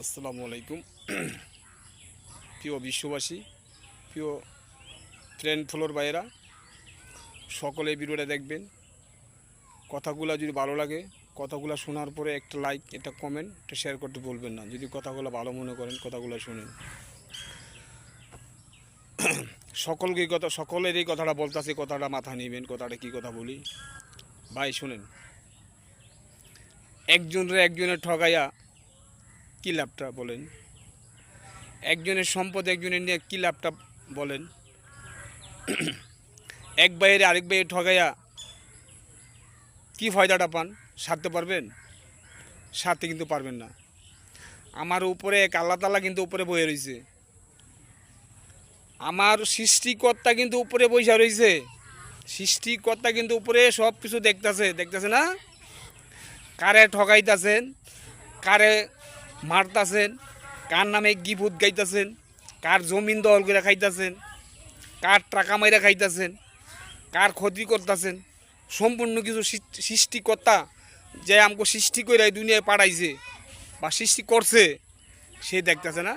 আসসালামু আলাইকুম। প্রিয় বিশ্ববাসী, প্রিয় ফ্রেন্ড ফলোর ভাইয়েরা, সকলে ভিডিওটা দেখবেন। কথাগুলো যদি ভালো লাগে, কথাগুলো শোনার পরে একটা লাইক, একটা কমেন্ট, একটা শেয়ার করতে বলবেন না। যদি কথাগুলো ভালো মনে করেন, কথাগুলো শুনেন। সকলের এই কথাটা বলতেছি, কথাটা মাথা নেবেন। কথাটা কি কথা বলি ভাই, শুনেন। একজনের ঠগাইয়া কী লাভটা বলেন? একজনের সম্পদ একজনের নিয়ে কী লাভটা বলেন? এক ভাইয়ের আরেক ভাইয়ের ঠগাইয়া কী ফায়দাটা পান? সারতে পারবেন? সারতে কিন্তু পারবেন না। আমার উপরে এক আল্লাহ তাআলা কিন্তু উপরে বয়ে রয়েছে। আমার সৃষ্টিকর্তা কিন্তু উপরে বইসা রয়েছে। সৃষ্টিকর্তা কিন্তু উপরে সব কিছু দেখতেছে না? কারে ঠগাইতেছেন, কারে মারতাছেন, কার নামে গিবত গাইতেছেন, কার জমিন দখল করে খাইতেছেন, কার টাকা মাইরা খাইতেছেন, কার ক্ষতি করতেছেন, সম্পূর্ণ কিছু সৃষ্টিকর্তা যে আমাকে সৃষ্টি করে এই দুনিয়ায় পাঠাইছে বা সৃষ্টি করছে, সে দেখতেছে না?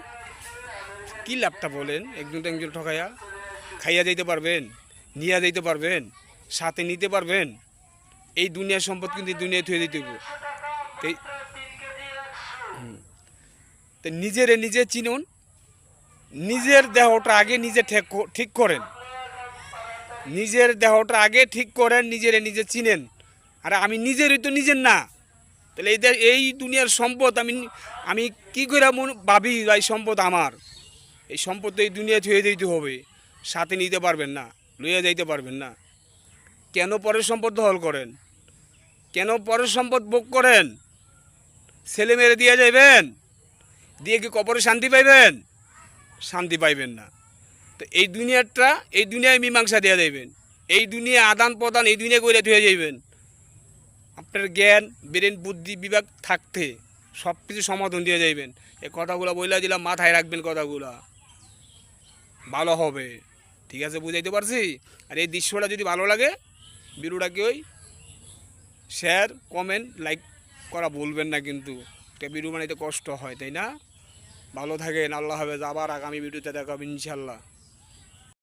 কী লাভটা বলেন? একজন ঠকাইয়া খাইয়া যাইতে পারবেন, নিয়ে যাইতে পারবেন, সাথে নিতে পারবেন? এই দুনিয়ার সম্পদ কিন্তু দুনিয়ায় থুয়ে দিতে হবে। তো নিজে চিনুন, নিজের দেহটা আগে নিজে ঠিক করেন। নিজের দেহটা আগে ঠিক করেন, নিজে চিনেন। আর আমি নিজেরই তো নিজের না, তাহলে এই দুনিয়ার সম্পদ আমি কি করে ভাবি এই সম্পদ আমার? এই সম্পদ তো এই দুনিয়া থুয়ে দিতে হবে, সাথে নিতে পারবেন না, লইয়া যাইতে পারবেন না। কেন পরের সম্পদ দখল করেন? কেন পরের সম্পদ ভোগ করেন? ছেলে মেরে দিয়ে যাইবেন, দিয়ে কি কবরে শান্তি পাইবেন? শান্তি পাইবেন না। তো এই দুনিয়ায় মীমাংসা দিয়ে যাইবেন, এই দুনিয়া আদান প্রদান এই দুনিয়া করে ধুয়ে যাইবেন। আপনার জ্ঞান, ব্রেন, বুদ্ধি, বিভাগ থাকতে সব কিছু সমাধান দিয়ে যাইবেন। এই কথাগুলো বইলা দিলাম, মাথায় রাখবেন, কথাগুলো ভালো হবে। ঠিক আছে, বুঝাইতে পারছি? আর এই দৃশ্যটা যদি ভালো লাগে, ভিডিওটাকে শেয়ার, কমেন্ট, লাইক করা বলবেন না কিন্তু। একটা ভিডিও বানাইতে কষ্ট হয়, তাই না? ভালো থাকেন, আল্লাহ হাফেজ। আবার আগামী ভিডিওতে দেখাবেন ইনশাল্লাহ।